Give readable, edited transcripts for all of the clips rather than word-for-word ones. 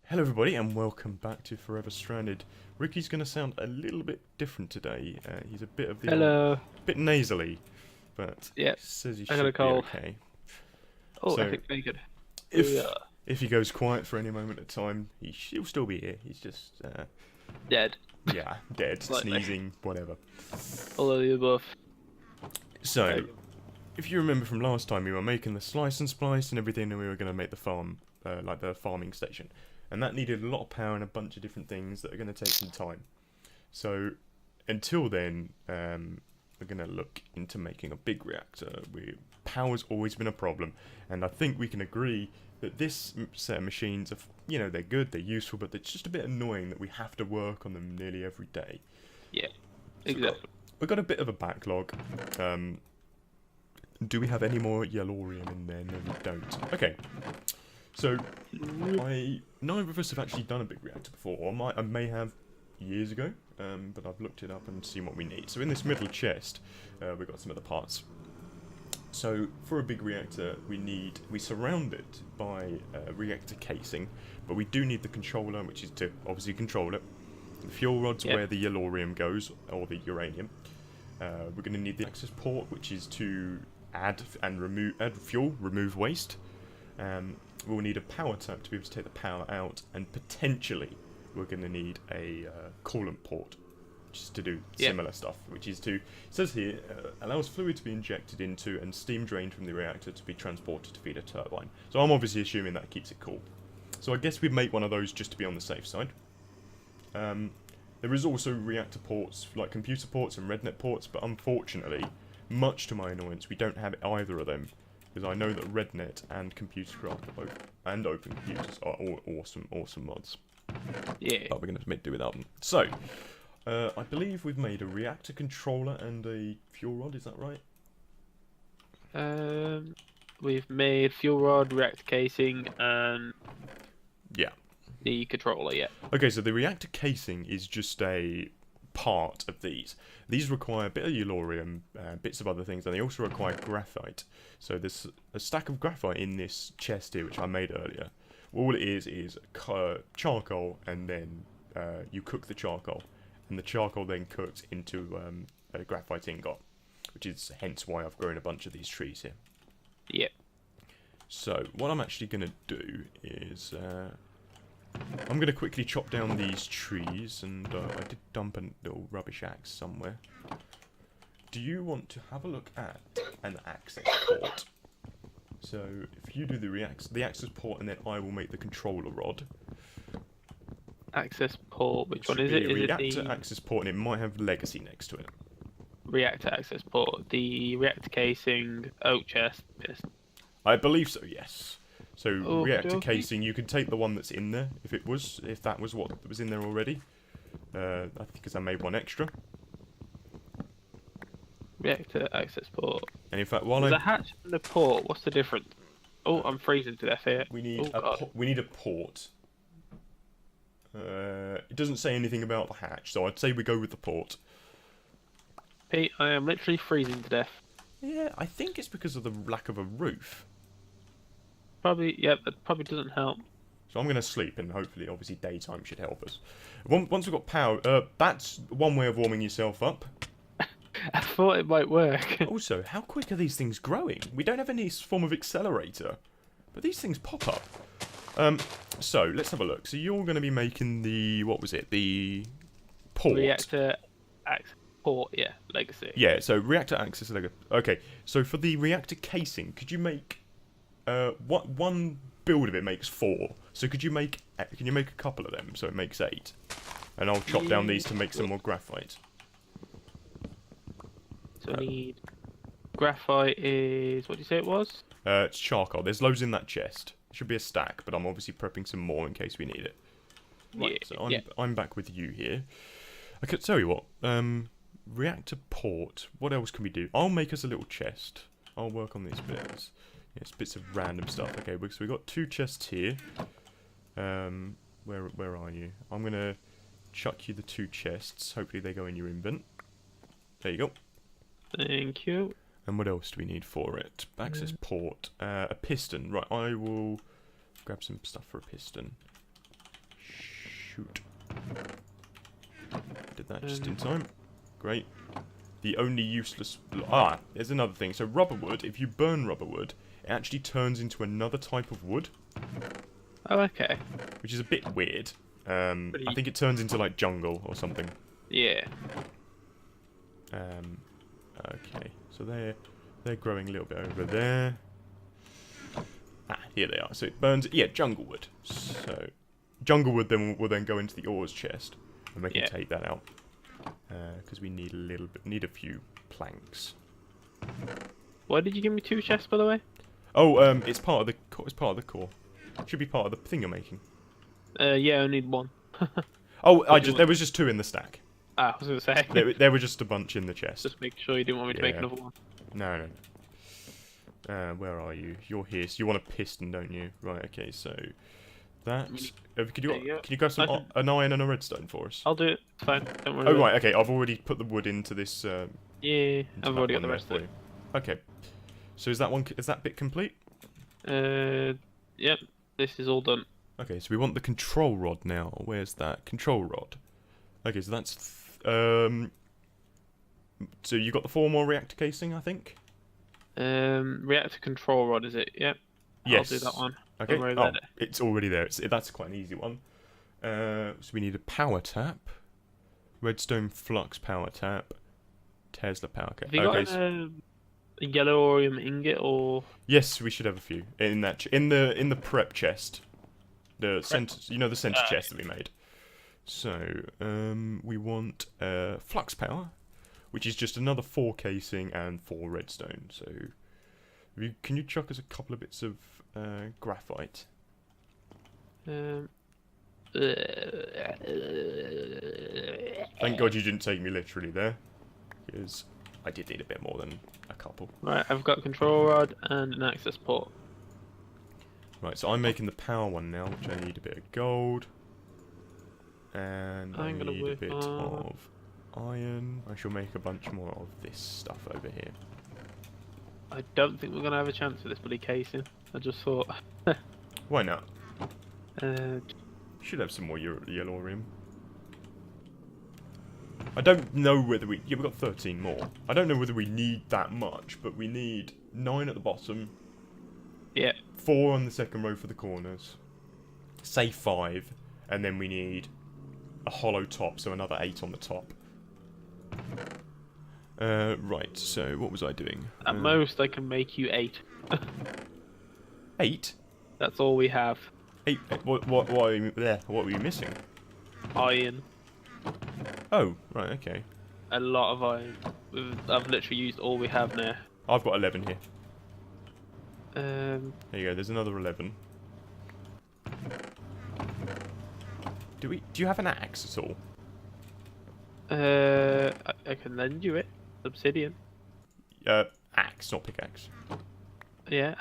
Hello everybody and welcome back to Forever Stranded. Ricky's going to sound a little bit different today. He's a bit of the old, Hello. bit nasally, but he Yep, says he I got a should be cold. okay. Oh, I So, think very good. if Yeah. if he goes quiet for any moment of time, he'll still be here. He's just, Dead. yeah, dead, Slightly. sneezing, whatever. All of the above. So, Okay. if you remember from last time, we were making the slice and splice and everything, and we were going to make the farm, like the farming station. And that needed a lot of power and a bunch of different things that are going to take some time. So, until then, we're going to look into making a big reactor. Power's always been a problem, and I think we can agree that this set of machines are, they're good, they're useful, but it's just a bit annoying that we have to work on them nearly every day. Yeah, So exactly. we've got a bit of a backlog. Do we have any more yellorium in there? No, we don't. Okay. So, neither of us have actually done a big reactor before, or I may have years ago, but I've looked it up and seen what we need. So in this middle chest, we've got some of the parts. So for a big reactor, we surround it by reactor casing, but we do need the controller, which is to obviously control it. The fuel rod's where the yellorium goes, or the uranium. We're going to need the access port, which is to add fuel, remove waste. We'll need a power tap to be able to take the power out, and potentially we're going to need a coolant port, just to do similar stuff, which is to, it says here, allows fluid to be injected into and steam drained from the reactor to be transported to feed a turbine. So I'm obviously assuming that keeps it cool. So I guess we'd make one of those just to be on the safe side. There is also reactor ports, like computer ports and RedNet ports, but unfortunately, much to my annoyance, we don't have either of them. Because I know that RedNet and Computercraft and Open Computers are all awesome mods. Yeah. But we're going to make do without them. So, I believe we've made a reactor controller and a fuel rod, is that right? We've made fuel rod, reactor casing, and Yeah. the controller. Yeah. Okay, so the reactor casing is just a part of these. These require a bit of yellorium, bits of other things, and they also require graphite. So there's a stack of graphite in this chest here, which I made earlier. All it is charcoal, and then you cook the charcoal, and the charcoal then cooks into a graphite ingot, which is hence why I've grown a bunch of these trees here. Yep. So what I'm actually going to do is I'm going to quickly chop down these trees, and I did dump a little rubbish axe somewhere. Do you want to have a look at an access port? So if you do the access port, and then I will make the controller rod. Access port. Which one Should is be it? a Is it reactor the access port, and it might have legacy next to it. reactor access port? The reactor casing, oak chest, piston. I believe so, yes. So reactor Okey-dokey. casing, you can take the one that's in there if that was what was in there already. I think because I made one extra. Reactor access port. And in fact, while The hatch and the port. What's the difference? Oh, I'm freezing to death here. we need God. we need a port. It doesn't say anything about the hatch, so I'd say we go with the port. Pete, I am literally freezing to death. Yeah, I think it's because of the lack of a roof. Probably, yep, that probably doesn't help. So I'm going to sleep, and hopefully, obviously, daytime should help us. Once we've got power, that's one way of warming yourself up. I thought it might work. Also, how quick are these things growing? We don't have any form of accelerator, but these things pop up. So let's have a look. So you're going to be making the, what was it? The port. Reactor access port, yeah, legacy. Yeah. So reactor access legacy. Okay. So for the reactor casing, could you make one build of it makes 4. So can you make a couple of them so it makes 8? And I'll chop down these to make some more graphite. So we need graphite is what did you say it was? It's charcoal. There's loads in that chest. Should be a stack, but I'm obviously prepping some more in case we need it. Right, Yeah, so I'm back with you here. I could tell you what. Reactor port. What else can we do? I'll make us a little chest. I'll work on these bits. Yes, bits of random stuff. Okay, so we've got 2 chests here. Where are you? I'm gonna chuck you the 2 chests. Hopefully they go in your invent. There you go. Thank you. And what else do we need for it? Access port. A piston. Right, I will grab some stuff for a piston. Shoot. Did that just in time. Great. The only useless... there's another thing. So rubber wood, if you burn rubber wood, it actually turns into another type of wood. Oh, okay. Which is a bit weird. I think it turns into, like, jungle or something. Yeah. Okay. So they're growing a little bit over there. Here they are. So it burns... Yeah, jungle wood. So jungle wood then will then go into the ores chest. And we can take that out. Because we need a few planks. Why did you give me 2 chests, by the way? Oh, it's part of the core. It should be part of the thing you're making. Yeah, I need 1. Oh, there was just 2 in the stack. I was gonna say. There were just a bunch in the chest. Just make sure you didn't want me to make another one. No. Where are you? You're here. So you want a piston, don't you? Right. Okay. So that. Can you grab an iron and a redstone for us? I'll do it. It's fine. Don't worry. Oh right. Okay. I've already put the wood into this. Yeah. I've already got the rest of it. Okay. So is that bit complete? Yep. This is all done. Okay. So we want the control rod now. Where's that control rod? Okay. So that's. So you got the 4 more reactor casing, I think. Reactor control rod, is it? Yep. Yes. I'll do that one. Okay. It's already there. That's quite an easy one. So we need a power tap, redstone flux power tap, Tesla power cap. Have you got a yellow orium ingot or? Yes, we should have a few in that in the prep chest. The center, the center chest that we made. So we want flux power, which is just another 4 casing and 4 redstone. So can you chuck us a couple of bits of graphite? Thank Thank God you didn't take me literally there, because I did need a bit more than a couple. Right, I've got a control rod and an access port. Right, so I'm making the power one now, which I need a bit of gold. And I need a bit of iron. I shall make a bunch more of this stuff over here. I don't think we're going to have a chance with this bloody casing. I just thought... Why not? Should have some more yellorium. I don't know whether we... Yeah, we've got 13 more. I don't know whether we need that much, but we need 9 at the bottom. Yeah. 4 on the second row for the corners. Say 5. And then we need a hollow top, so another 8 on the top. Right, so what was I doing? At most, I can make you 8. 8? That's all we have. 8? What are you there? What were you missing? Iron. Oh, right, okay. A lot of iron. I've literally used all we have now. I've got 11 here. There you go, there's another 11. Do you have an axe at all? I can lend you it. Obsidian. Axe, not pickaxe. Yeah,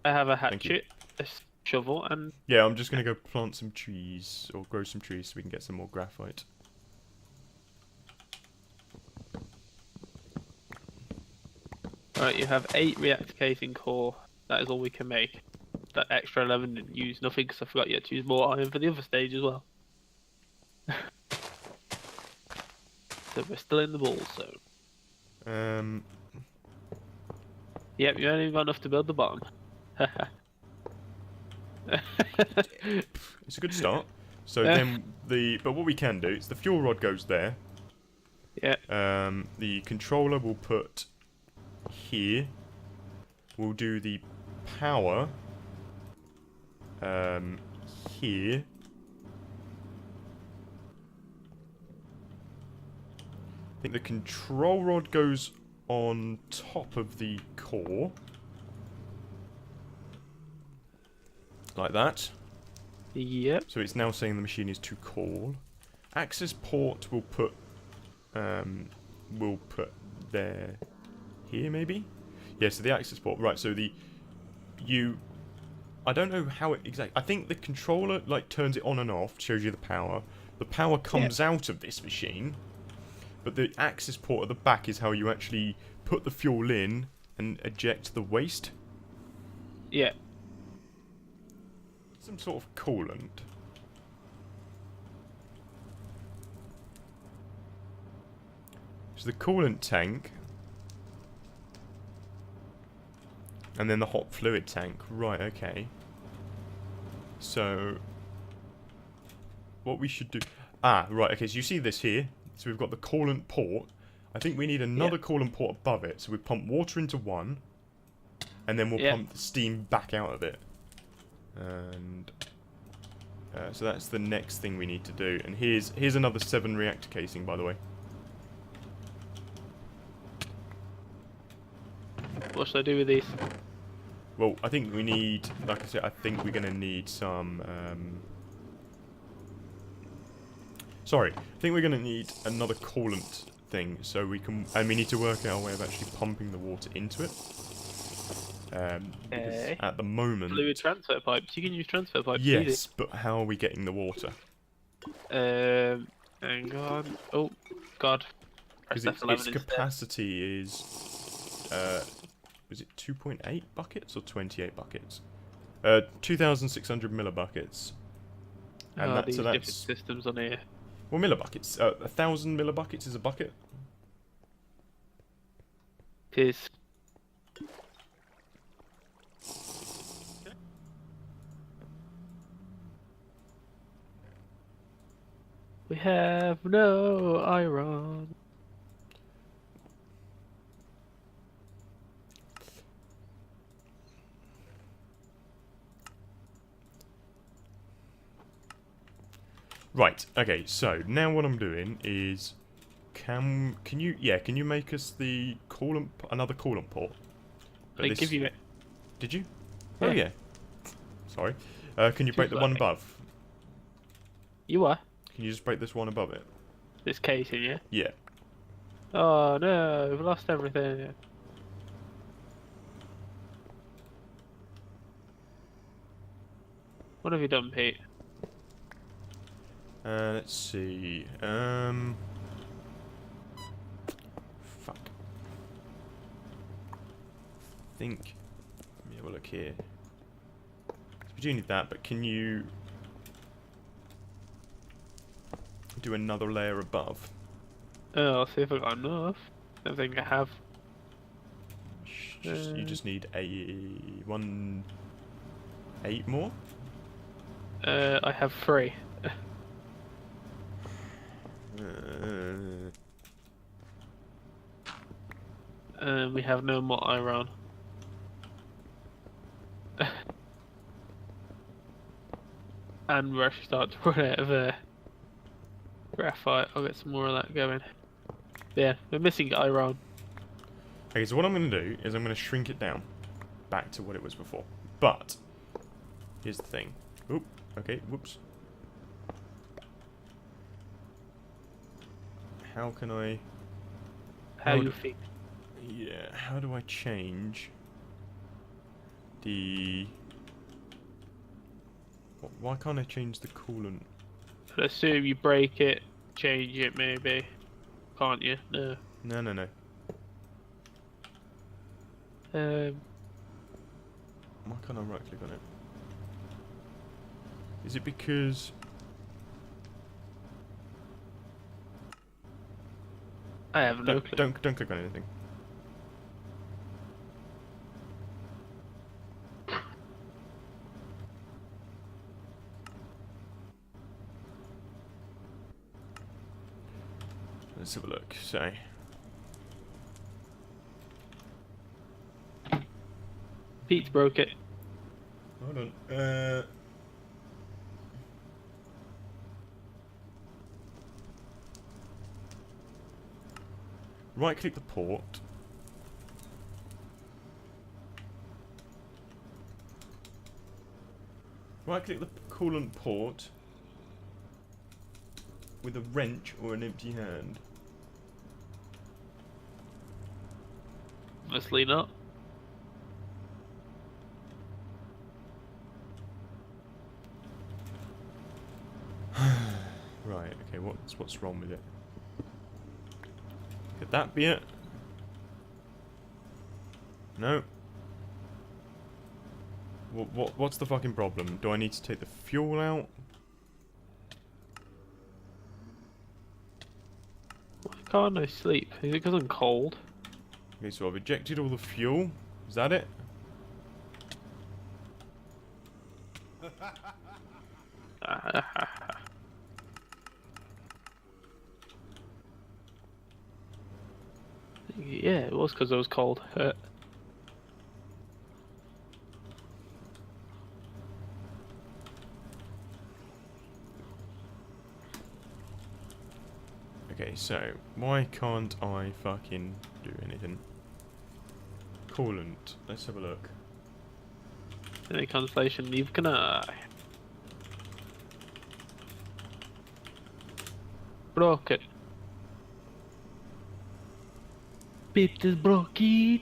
I have a hatchet, a shovel, and... Yeah, I'm just going to go plant some trees, or grow some trees so we can get some more graphite. Right, you have 8 reactor casing core. That is all we can make. That extra 11 didn't use nothing because I forgot you had to use more iron for the other stage as well. So we're still in the ball zone. Yep, you only got enough to build the bottom. It's a good start. So then but what we can do is the fuel rod goes there. Yeah. The controller will put here. We'll do the power here. I think the control rod goes on top of the core. Like that. Yep. So it's now saying the machine is too cold. Access port will put there here maybe? Yeah, so the access port. Right, so I don't know how it exactly... I think the controller like turns it on and off, shows you the power. The power comes out of this machine. But the access port at the back is how you actually put the fuel in and eject the waste. Yeah. Some sort of coolant. So the coolant tank. And then the hot fluid tank. Right, okay. So what we should do... Ah, right, okay, so you see this here. So we've got the coolant port. I think we need another coolant port above it. So we pump water into one. And then we'll pump the steam back out of it. And... so that's the next thing we need to do. And here's another 7 reactor casing, by the way. What should I do with these? Well, I think we need, like I said, I think we're going to need some, sorry, I think we're going to need another coolant thing, so we can, and we need to work out a way of actually pumping the water into it. Because at the moment... Fluid transfer pipes, you can use transfer pipes. Yes, easy. but how are we getting the water? Hang on. Oh, God. Because its capacity is, was it 2.8 buckets or 28 buckets? 2,600 millibuckets. And these different systems on here. Well, millibuckets. 1,000 millibuckets is a bucket. It is. We have no iron. Right. Okay. So now what I'm doing is, can you make us the coolant, another coolant port? I give you it. Did you? Yeah. Oh yeah. Sorry. Can you break the one above? You are. Can you just break this one above it? This casing, yeah. Yeah. Oh no, we've lost everything. What have you done, Pete? Let's see. Fuck. I think. Let me have a look here. We do need that, but can you do another layer above? I'll see if I got enough. I don't think I have. You just need 8 more? I have 3. We have no more iron. And we're actually starting to run out of graphite. I'll get some more of that going. Yeah, we're missing iron. Okay, so what I'm going to do is I'm going to shrink it down back to what it was before. But here's the thing. Oop. Okay. Whoops. How can I? How you think? Yeah. How do I change the? Why can't I change the coolant? I assume you break it, change it, maybe. Can't you? No. No. Why can't I right click on it? Is it because? I have no clue. Don't click on anything. Let's have a look. So. Pete's broke it. Hold on. Right click the port. Right click the coolant port with a wrench or an empty hand. Honestly not. Right, okay, what's wrong with it? Could that be it? No. What's the fucking problem? Do I need to take the fuel out? can't I sleep? Is it because I'm cold? Okay, so I've ejected all the fuel. Is that it? Yeah, it was because I was cold. Okay, so why can't I fucking do anything? Coolant. Let's have a look. Any consolation, neither can I. Broken. Bit is broken.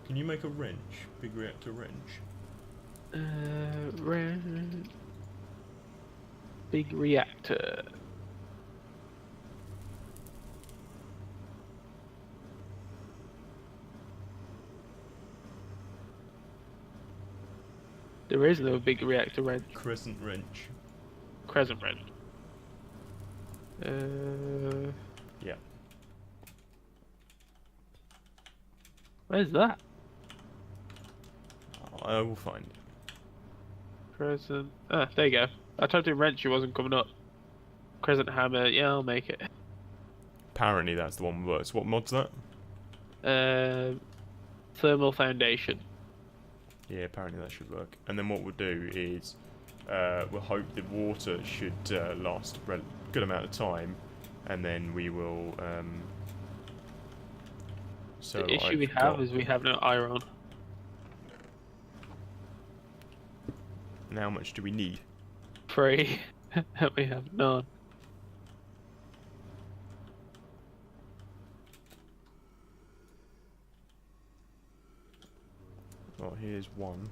Can you make a wrench? Big reactor wrench? Big reactor. There is no big reactor wrench. Crescent wrench. Crescent wrench. Yeah. Where's that? I will find it. Crescent. Ah, there you go. I tried to wrench, it wasn't coming up. Crescent hammer. Yeah, I'll make it. Apparently that's the one that works. What mod's that? Thermal foundation. Yeah, apparently that should work. And then what we'll do is we'll hope the water should last a good amount of time, and then we will. So The issue I've we have is we have no iron. And how much do we need? 3. We have none. Well, here's one.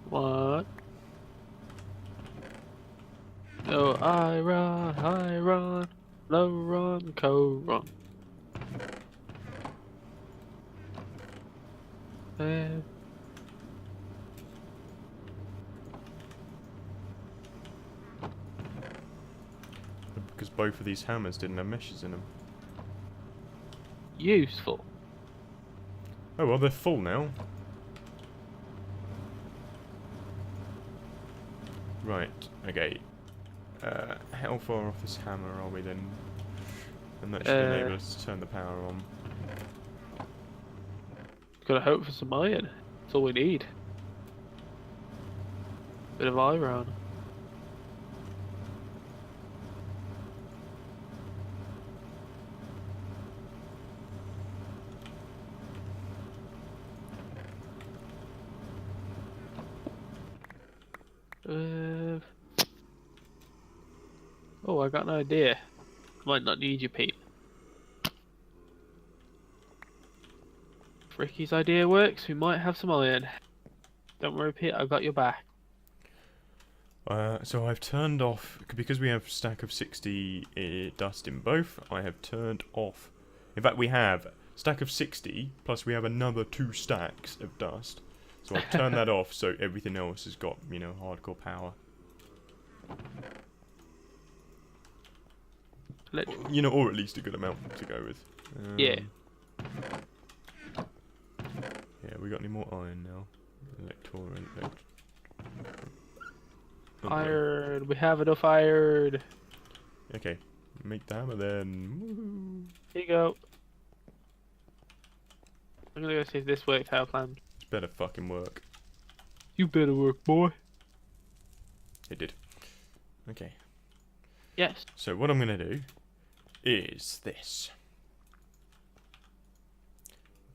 What? No iron, low run, co-run. Because both of these hammers didn't have meshes in them. Useful. Oh well, they're full now. Right, okay. How far off this hammer are we then? And that should enable us to turn the power on. Gotta hope for some iron. That's all we need. Bit of iron. Oh, I got an idea. Might not need you, Pete. If Ricky's idea works, we might have some iron. Don't worry, Pete, I've got your back. So I've turned off, because we have stack of 60 dust in both, I have turned off. In fact, we have stack of 60, plus we have another 2 stacks of dust. So I've turned that off, so everything else has got, you know, hardcore power. You know, or at least a good amount to go with. Yeah. Yeah, we got any more iron now? Iron. We have enough iron. Okay, make the hammer then. Here you go. I'm gonna go see if this works how planned. It's better fucking work. You better work, boy. It did. Okay. Yes. So what I'm gonna do is this.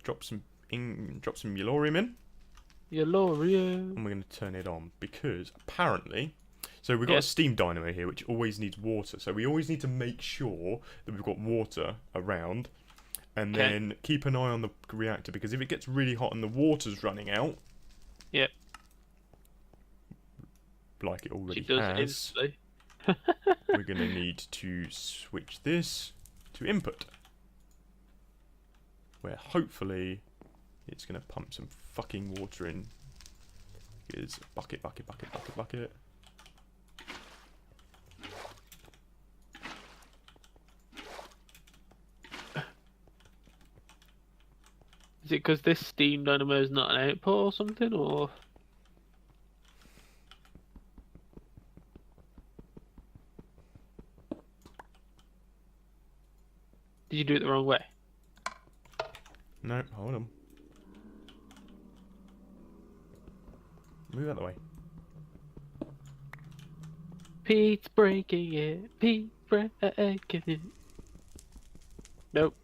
Drop some uranium in. Uranium. And we're going to turn it on because apparently, so we've got a steam dynamo here which always needs water. So we always need to make sure that we've got water around, and then keep an eye on the reactor, because if it gets really hot and the water's running out, like it already has, instantly. we're going to need to switch this to input, where hopefully it's going to pump some fucking water in. is bucket, bucket, bucket, bucket, bucket. Is it because this steam dynamo is not an output or something, or? Did you do it the wrong way? No, hold on. Move out of the way. Pete's breaking it. Pete's breaking it. Nope.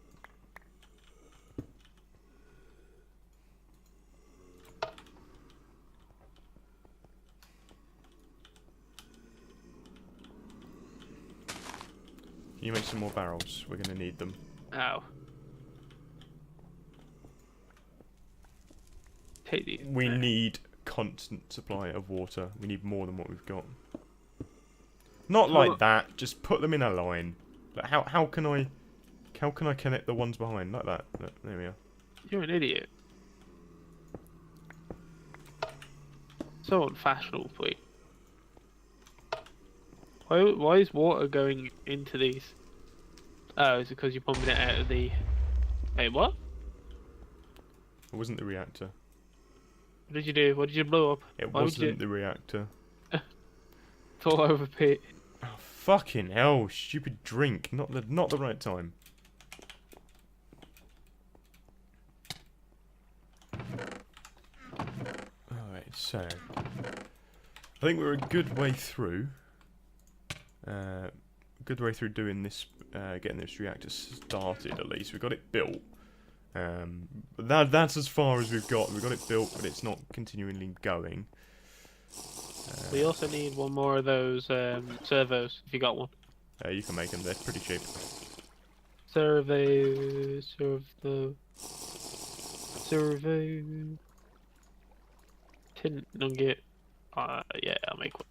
Can you make some more barrels? We're going to need them. Ow. Take these. We need constant supply of water. We need more than what we've got. Not like that. Just put them in a line. Like how can I connect the ones behind like that? Look, there we are. You're an idiot. So unfashionable, please. Why is water going into these? Oh, is it because you're pumping it out of the... Wait, what? It wasn't the reactor. What did you do? What did you blow up? It Why would you wasn't the reactor. It's all over Pete. Oh, fucking hell! Stupid drink. Not the right time. Alright, so I think we're a good way through. Doing this, getting this reactor started. At least we got it built. But that's as far as we've got. We've got it built, but it's not continually going. We also need one more of those servos, if you got one. You can make them. They're pretty cheap. Servo. Tin nugget. Yeah, I'll make one.